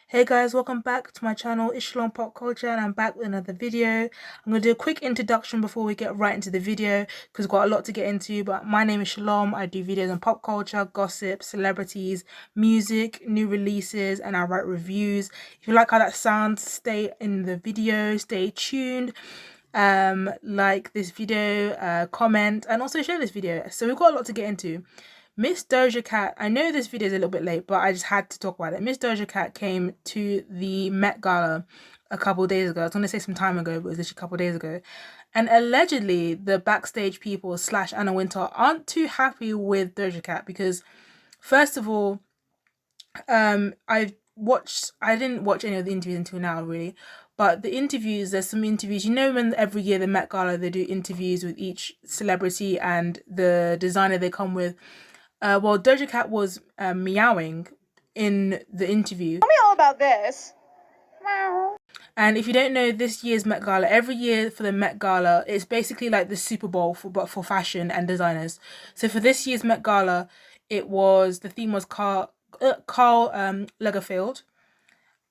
Hey guys, welcome back to my channel. It's Shalompopculture and I'm back with another video. I'm going to do a quick introduction before we get right into the video because we've got a lot to get into. But my name is Shalom. I do videos on pop culture, gossip, celebrities, music, new releases, and I write reviews. If you like how that sounds, stay in the video, stay tuned. Like this video, comment, and also share this video. So we've got a lot to get into. Miss Doja Cat, I know this video is a little bit late, but I just had to talk about it. Miss Doja Cat came to the Met Gala a couple days ago. I was going to say some time ago, but it was just a couple days ago. And allegedly, the backstage people / Anna Wintour aren't too happy with Doja Cat because, first of all, I didn't watch any of the interviews until now, really. But the interviews, there's some interviews, when every year the Met Gala, they do interviews with each celebrity and the designer they come with. Well, Doja Cat was meowing in the interview. Tell me all about this. And if you don't know, this year's Met Gala, every year for the Met Gala, it's basically like the Super Bowl but for fashion and designers. So for this year's Met Gala, the theme was Karl Lagerfeld.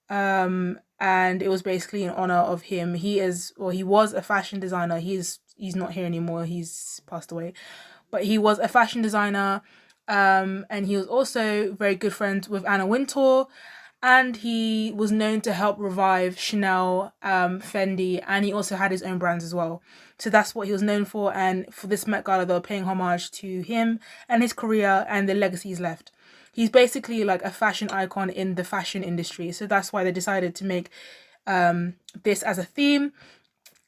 And it was basically in honor of him. He was a fashion designer. He's not here anymore. He's passed away. But he was a fashion designer. And he was also very good friends with Anna Wintour, and he was known to help revive Chanel, Fendi, and he also had his own brands as well. So that's what he was known for, and for this Met Gala, they were paying homage to him and his career and the legacy he's left. He's basically like a fashion icon in the fashion industry, so that's why they decided to make this as a theme.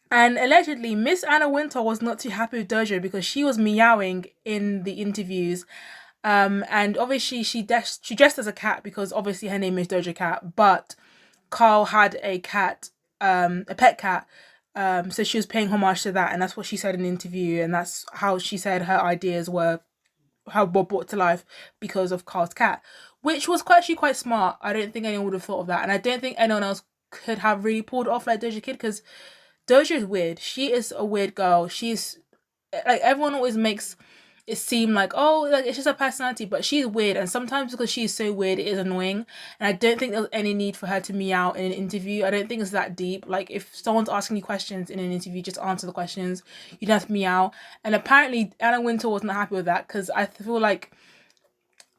And allegedly, Miss Anna Wintour was not too happy with Doja because she was meowing in the interviews. And obviously she dressed as a cat because obviously her name is Doja Cat, but Carl had a cat, a pet cat. So she was paying homage to that, and that's what she said in the interview, and that's how she said her ideas were brought to life because of Carl's cat, which was actually quite smart. I don't think anyone would have thought of that, and I don't think anyone else could have really pulled off like Doja Cat because Doja is weird. She is a weird girl. She's like, everyone always makes it seem like, oh, like it's just her personality, but she's weird, and sometimes because she's so weird, it is annoying. And I don't think there's any need for her to meow in an interview. I don't think it's that deep. Like, if someone's asking you questions in an interview, just answer the questions. You don't have to meow. And apparently Anna Wintour was not happy with that because I feel like,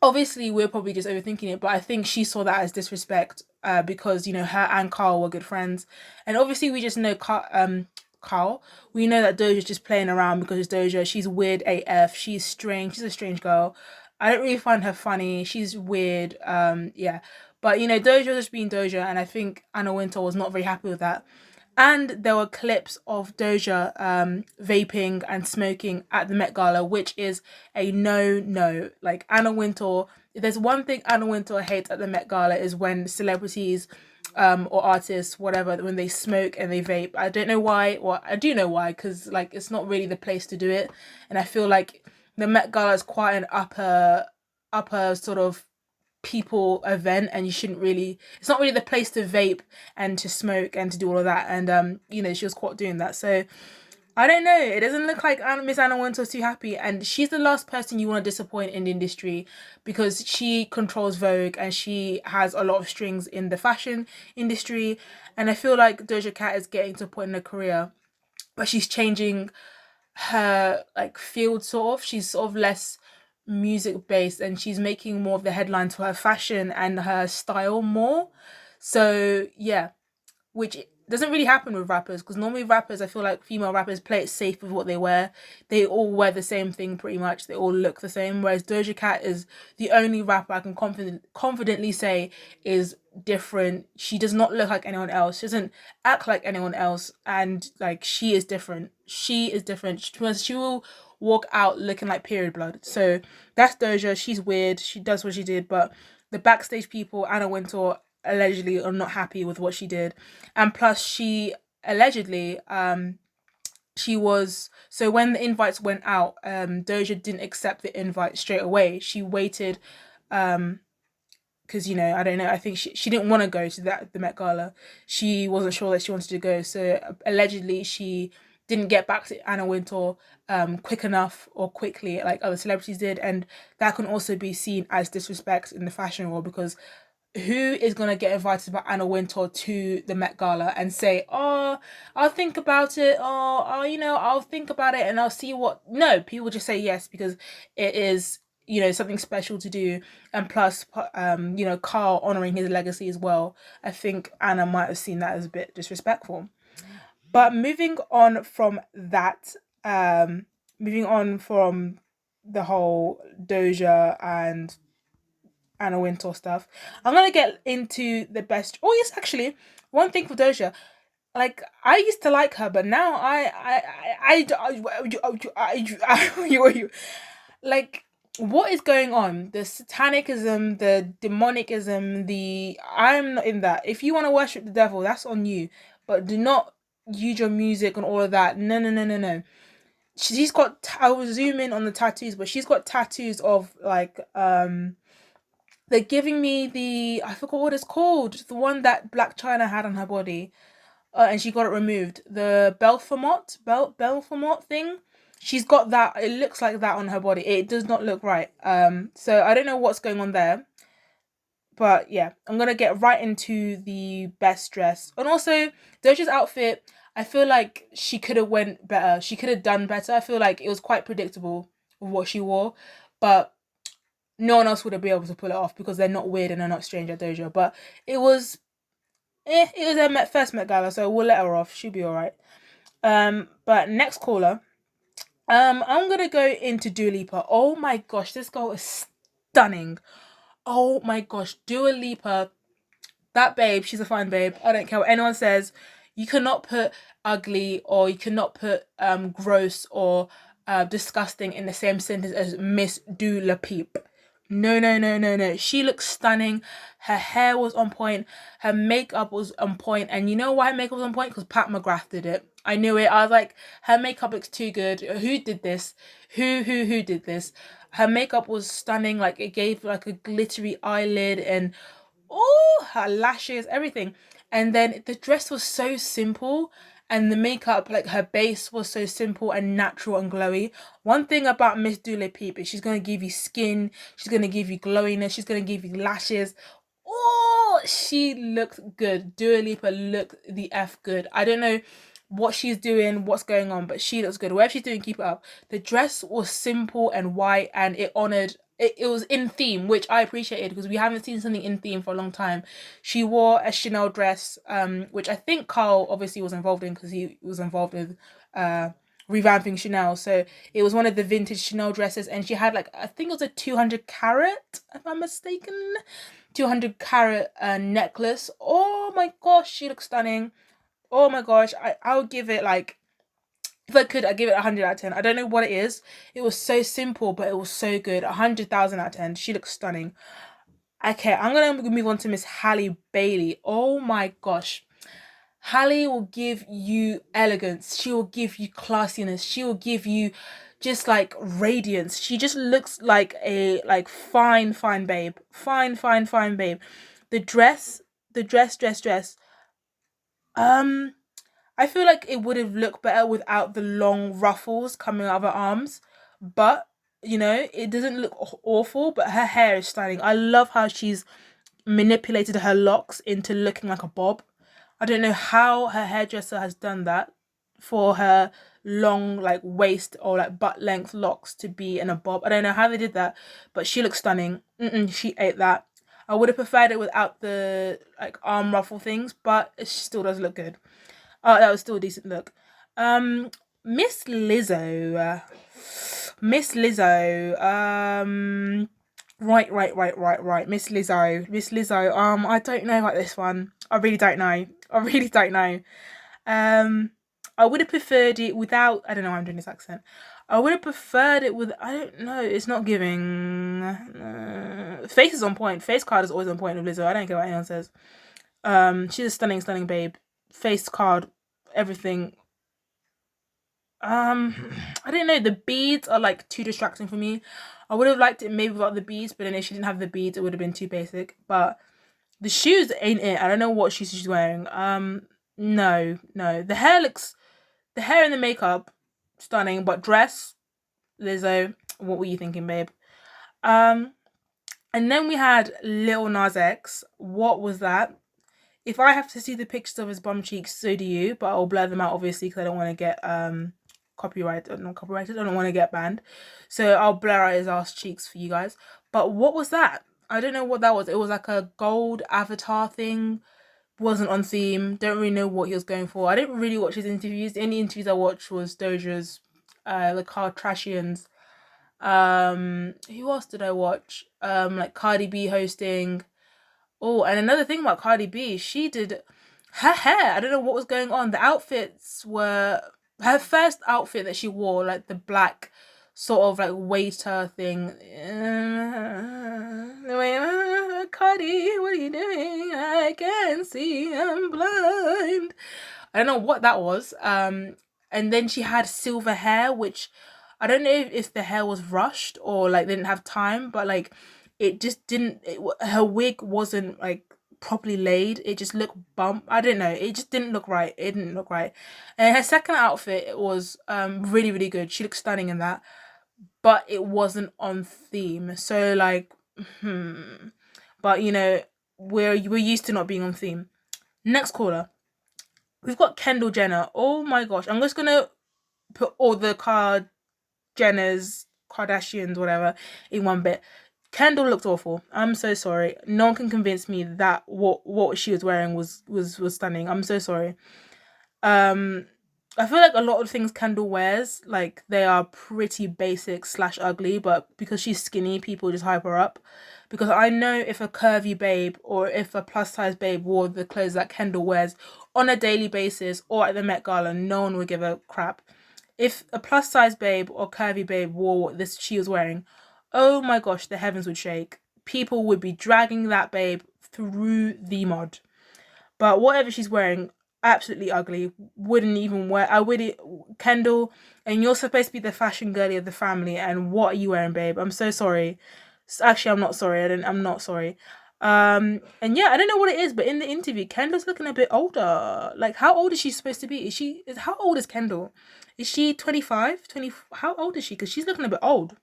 obviously we're probably just overthinking it, but I think she saw that as disrespect, because her and Carl were good friends, and obviously we just know Carl. We know that Doja's just playing around because it's Doja. She's weird AF. She's strange. She's a strange girl. I don't really find her funny. She's weird. Yeah. But Doja was just being Doja, and I think Anna Wintour was not very happy with that. And there were clips of Doja vaping and smoking at the Met Gala, which is a no. Like, Anna Wintour, if there's one thing Anna Wintour hates at the Met Gala is when celebrities or artists, whatever, when they smoke and they vape. I don't know why. Well, I do know why, because like it's not really the place to do it, and I feel like the Met Gala is quite an upper sort of people event, and it's not really the place to vape and to smoke and to do all of that. And she was caught doing that, so I don't know. It doesn't look like Miss Anna Wintour's too happy, and she's the last person you want to disappoint in the industry because she controls Vogue and she has a lot of strings in the fashion industry. And I feel like Doja Cat is getting to a point in her career where she's changing her like field sort of. She's sort of less music based and she's making more of the headlines for her fashion and her style more. So yeah, which doesn't really happen with rappers because normally rappers, I feel like female rappers play it safe with what they wear. They all wear the same thing pretty much. They all look the same. Whereas Doja Cat is the only rapper I can confidently say is different. She does not look like anyone else. She doesn't act like anyone else. And like, she is different. She is different. She will walk out looking like period blood. So that's Doja. She's weird. She does what she did. But the backstage people, Anna Wintour, allegedly are not happy with what she did. And plus, she allegedly so when the invites went out, Doja didn't accept the invite straight away. She waited because I don't know, I think she didn't want to go to the Met Gala. She wasn't sure that she wanted to go, so allegedly she didn't get back to Anna Wintour quick enough or quickly like other celebrities did, and that can also be seen as disrespect in the fashion world because who is going to get invited by Anna Wintour to the Met Gala and say, oh, I'll think about it, or, I'll think about it and I'll see what... No, people just say yes because it is, something special to do. And plus, Carl honouring his legacy as well. I think Anna might have seen that as a bit disrespectful. But moving on from that, moving on from the whole Doja and Anna Wintour stuff, I'm gonna get into the best. Oh yes, actually, one thing for Doja, like I used to like her, but now like what is going on? The satanicism, the demonicism, I'm not in that. If you want to worship the devil, that's on you, but do not use your music and all of that. No, no, no, no, no. She's got. I was zooming on the tattoos, but she's got tattoos of like they're giving me I forgot what it's called. The one that Black China had on her body. And she got it removed. The Belfamot thing. She's got that. It looks like that on her body. It does not look right. So I don't know what's going on there. But yeah, I'm gonna get right into the best dress. And also Doja's outfit, I feel like she could have went better. She could have done better. I feel like it was quite predictable of what she wore. But no one else would have been able to pull it off because they're not weird and they're not strange at Doja. But it was it was her first Met Gala, so we'll let her off. She'll be alright. But next caller, I'm gonna go into Dua Lipa. Oh my gosh, this girl is stunning. Oh my gosh, Dua Lipa, that babe, she's a fine babe. I don't care what anyone says. You cannot put ugly or you cannot put gross or disgusting in the same sentence as Miss Dua Lipa. No, no, no, no, no. She looks stunning. Her hair was on point. Her makeup was on point. And you know why her makeup was on point? Because Pat McGrath did it. I knew it. I was like, her makeup looks too good. Who did this? Who did this? Her makeup was stunning. Like, it gave like a glittery eyelid and her lashes, everything. And then the dress was so simple, and the makeup, like her base was so simple and natural and glowy. One thing about Miss Dua Peep is she's gonna give you skin, she's gonna give you glowiness, she's gonna give you lashes. Oh, she looked good. Dua Lipa looked the F good. I don't know what she's doing, what's going on, but she looks good. Whatever she's doing, keep it up. The dress was simple and white, and it honored it was in theme, which I appreciated because we haven't seen something in theme for a long time. She wore a Chanel dress, which I think Carl obviously was involved in because he was involved with revamping Chanel. So it was one of the vintage Chanel dresses, and she had like, I think it was a 200 carat, if I'm mistaken, 200 carat necklace. Oh my gosh, she looks stunning. Oh my gosh, I would give it like, if I could, I'd give it 100 out of 10. I don't know what it is. It was so simple, but it was so good. 100,000 out of 10. She looks stunning. Okay, I'm going to move on to Miss Halle Bailey. Oh my gosh. Halle will give you elegance. She will give you classiness. She will give you just like radiance. She just looks like a fine babe. Fine babe. The dress. I feel like it would have looked better without the long ruffles coming out of her arms. But, it doesn't look awful, but her hair is stunning. I love how she's manipulated her locks into looking like a bob. I don't know how her hairdresser has done that for her long, like, waist or, like, butt length locks to be in a bob. I don't know how they did that, but she looks stunning. She ate that. I would have preferred it without the, like, arm ruffle things, but it still does look good. That was still a decent look. Miss Lizzo. Miss Lizzo. Right. Miss Lizzo. I don't know about this one. I really don't know. I would have preferred it without. I don't know why I'm doing this accent. I would have preferred it with. I don't know. It's not giving. Face is on point. Face card is always on point with Lizzo. I don't care what anyone says. She's a stunning babe. Face card, everything. I don't know. The beads are like too distracting for me. I would have liked it maybe without the beads, but then if she didn't have the beads, it would have been too basic. But the shoes ain't it. I don't know what shoes she's wearing. No. The hair and the makeup, stunning. But dress, Lizzo, what were you thinking, babe? And And then we had Lil Nas X. What was that? If I have to see the pictures of his bum cheeks, so do you. But I'll blur them out, obviously, because I don't want to get not copyrighted. I don't want to get banned. So I'll blur out his ass cheeks for you guys. But what was that? I don't know what that was. It was like a gold avatar thing. Wasn't on theme. Don't really know what he was going for. I didn't really watch his interviews. The only interviews I watched was Doja's, the Kardashians. Who else did I watch? Like Cardi B hosting. Oh, and another thing about Cardi B, she did her hair. I don't know what was going on. The outfits were her first outfit that she wore, like the black sort of like waiter thing. Cardi, what are you doing? I can't see. I'm blind. I don't know what that was. And then she had silver hair, which I don't know if the hair was rushed or like they didn't have time, but like it just didn't. Her wig wasn't like properly laid. It just looked bump. I don't know. It just didn't look right. It didn't look right. And her second outfit was really really good. She looked stunning in that, but it wasn't on theme. So like, but you know, we're used to not being on theme. Next caller, we've got Kendall Jenner. Oh my gosh, I'm just gonna put all the Jenners, Kardashians, whatever, in one bit. Kendall looked awful. I'm so sorry. No one can convince me that what she was wearing was stunning. I'm so sorry. I feel like a lot of things Kendall wears, like they are pretty basic / ugly, but because she's skinny, people just hype her up. Because I know if a curvy babe or if a plus size babe wore the clothes that Kendall wears on a daily basis or at the Met Gala, no one would give a crap. If a plus size babe or curvy babe wore what this she was wearing, oh my gosh, the heavens would shake. People would be dragging that babe through the mud. But whatever she's wearing, absolutely ugly. Wouldn't even wear. I would. Kendall, and you're supposed to be the fashion girly of the family, and what are you wearing, babe? I'm so sorry. Actually, I'm not sorry. I'm not sorry. And yeah, I don't know what it is, but in the interview, Kendall's looking a bit older. Like, how old is she supposed to be? How old is Kendall? Is she 25? 20? How old is she? Because she's looking a bit old.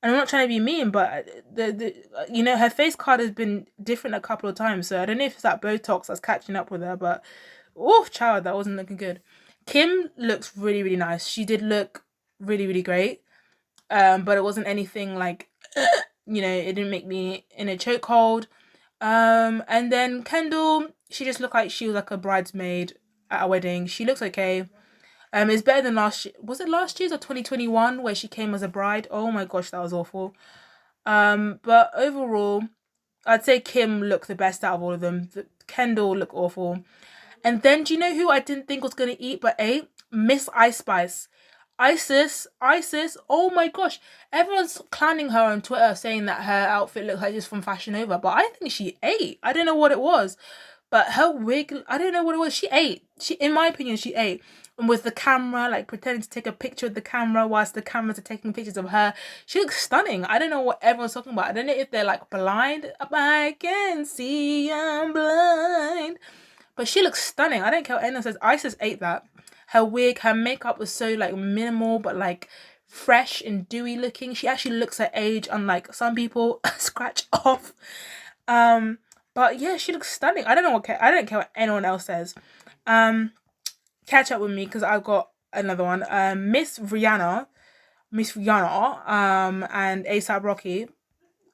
And I'm not trying to be mean, but the you know, her face card has been different a couple of times, so I don't know if it's that Botox that's catching up with her, but oh, child, that wasn't looking good. Kim looks really, really nice. She did look really, really great. But it wasn't anything like, you know, it didn't make me in a chokehold. And then Kendall, she just looked like she was like a bridesmaid at a wedding. She looks okay. It's better than last year. Was it last year's or 2021 where she came as a bride? Oh my gosh, that was awful. But overall, I'd say Kim looked the best out of all of them. Kendall looked awful. And then do you know who I didn't think was gonna eat but ate? Miss Ice Spice. Isis, oh my gosh. Everyone's clowning her on Twitter saying that her outfit looks like it's from Fashion Nova, but I think she ate. I don't know what it was. But her wig, I don't know what it was. She ate. In my opinion, she ate. And with the camera, like pretending to take a picture of the camera whilst the cameras are taking pictures of her. She looks stunning. I don't know what everyone's talking about. I don't know if they're like blind. I can see I'm blind. But she looks stunning. I don't care what anyone says. Isis ate that. Her wig, her makeup was so like minimal, but like fresh and dewy looking. She actually looks her age, unlike some people. Scratch off. But yeah, she looks stunning. I don't care what anyone else says. Catch up with me because I've got another one. Miss Rihanna, and ASAP Rocky.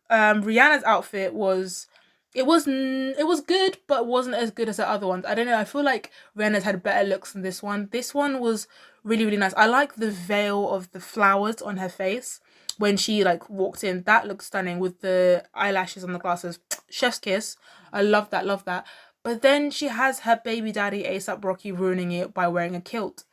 Rihanna's outfit was good, but wasn't as good as the other ones. I don't know. I feel like Rihanna's had better looks than this one. This one was really, really nice. I like the veil of the flowers on her face when she like walked in. That looks stunning with the eyelashes on the glasses. Chef's kiss. I love that. Love that. But then she has her baby daddy ASAP Rocky ruining it by wearing a kilt.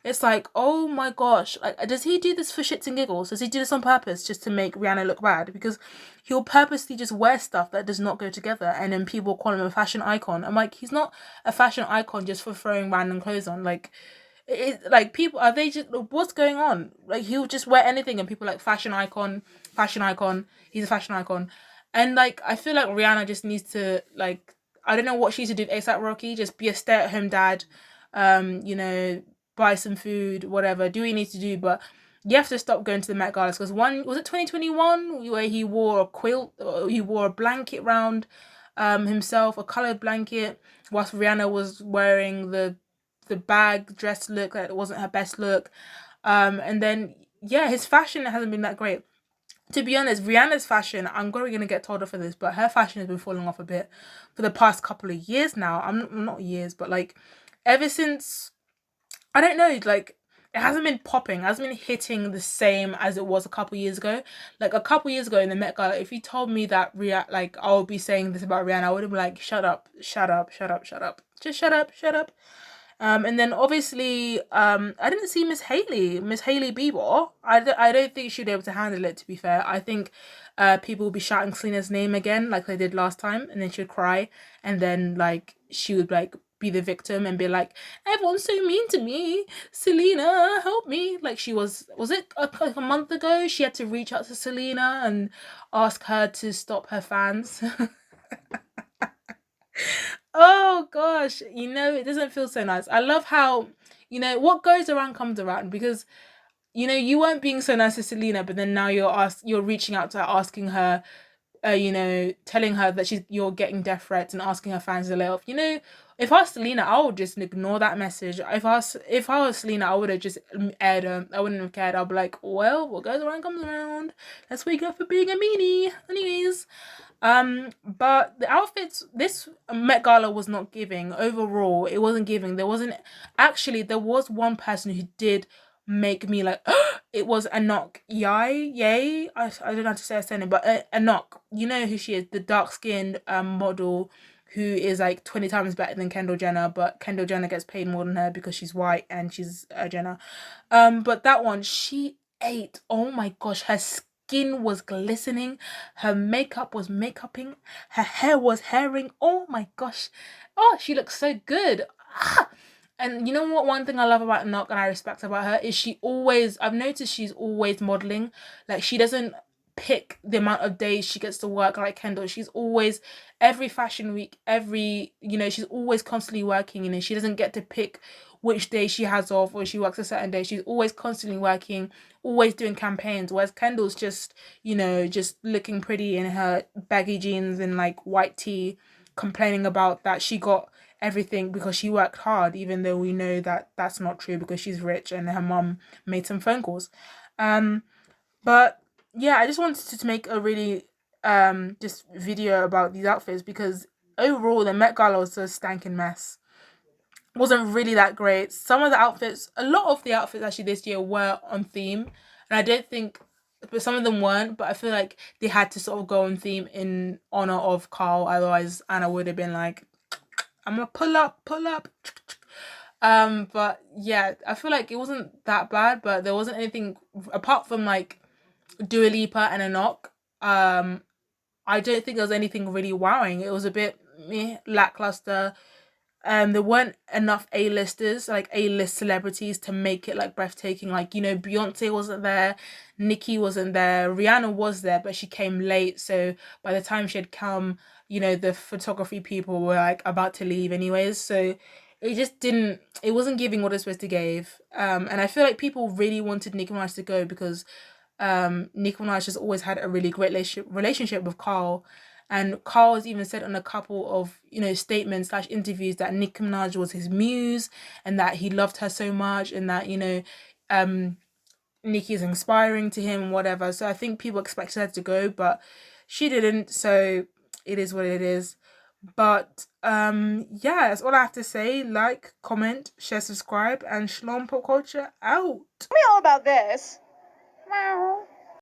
It's like, oh my gosh, like, does he do this for shits and giggles? Does he do this on purpose just to make Rihanna look bad? Because he'll purposely just wear stuff that does not go together, and then people call him a fashion icon. I'm like, he's not a fashion icon just for throwing random clothes on. Like, like people are they just what's going on? Like, he'll just wear anything, and people are like fashion icon. He's a fashion icon, and like I feel like Rihanna just needs to like I don't know what she needs to do with ASAP Rocky. Just be a stay-at-home dad. You know, buy some food, whatever, do what he needs to do, but you have to stop going to the Met Galas, because one, was it 2021 where he wore a quilt, or he wore a blanket round himself, a coloured blanket, whilst Rihanna was wearing the bag dress look that wasn't her best look. And then yeah, his fashion hasn't been that great. To be honest, Rihanna's fashion, I'm probably gonna get told off for this, but her fashion has been falling off a bit for the past couple of years now. I'm not years, but like ever since, I don't know, like it hasn't been popping, it hasn't been hitting the same as it was a couple years ago. Like a couple years ago in the Met Gala, if you told me that like I would be saying this about Rihanna, I would have been like, shut up, shut up, shut up, shut up, just shut up, shut up. And then obviously, I didn't see Miss Hailey Bieber. I don't think she'd be able to handle it, to be fair. I think people would be shouting Selena's name again, like they did last time, and then she'd cry, and then like she would like be the victim and be like, everyone's so mean to me, Selena, help me. Like she was it like a month ago? She had to reach out to Selena and ask her to stop her fans. Oh gosh, it doesn't feel so nice. I love how, what goes around comes around, because you weren't being so nice to Selena, but then now you're reaching out to her, asking her, telling her that you're getting death threats and asking her fans to lay off. If I was Selena, I would just ignore that message. If I was Selena, I would have just aired her. I wouldn't have cared. I'd be like, well, what goes around comes around. That's what you get for being a meanie. Anyways. But the outfits, this Met Gala was not giving. Overall, it wasn't giving. There was one person who did make me like, it was Anok Yay. I don't know how to say her surname, but Anok, you know who she is, the dark-skinned model who is like 20 times better than Kendall Jenner, but Kendall Jenner gets paid more than her because she's white and she's a Jenner. But that one, she ate. Oh my gosh, her skin was glistening, her makeup was makeuping, her hair was hairing. Oh my gosh. Oh, she looks so good. And you know what, one thing I love about Nok and I respect about her is I've noticed she's always modeling. Like she doesn't pick the amount of days she gets to work like Kendall. She's always, every fashion week, she's always constantly working, she doesn't get to pick which day she has off or she works a certain day. She's always constantly working, always doing campaigns, whereas Kendall's just, just looking pretty in her baggy jeans and like white tee, complaining about that she got everything because she worked hard, even though we know that that's not true because she's rich and her mum made some phone calls. But yeah, I just wanted to make a really just video about these outfits, because overall the Met Gala was a stankin' mess. Wasn't really that great. A lot of the outfits actually this year were on theme, and I don't think, but some of them weren't, but I feel like they had to sort of go on theme in honor of Carl, otherwise Anna would have been like, I'm gonna pull up. But yeah, I feel like it wasn't that bad, but there wasn't anything apart from like Dua Lipa and Anok. I don't think there was anything really wowing. It was a bit lackluster. There weren't enough A-listers, like A-list celebrities, to make it like breathtaking. Like, Beyonce wasn't there, Nicki wasn't there, Rihanna was there, but she came late. So by the time she had come, the photography people were like about to leave anyways. So it wasn't giving what it's supposed to give. And I feel like people really wanted Nicki Minaj to go because Nicki Minaj has always had a really great relationship with Carl. And Carl has even said on a couple of, statements / interviews that Nicki Minaj was his muse and that he loved her so much and that, Nicki is inspiring to him and whatever. So I think people expected her to go, but she didn't. So it is what it is. But yeah, that's all I have to say. Like, comment, share, subscribe, and Shalompopculture out. Tell me all about this. Meow.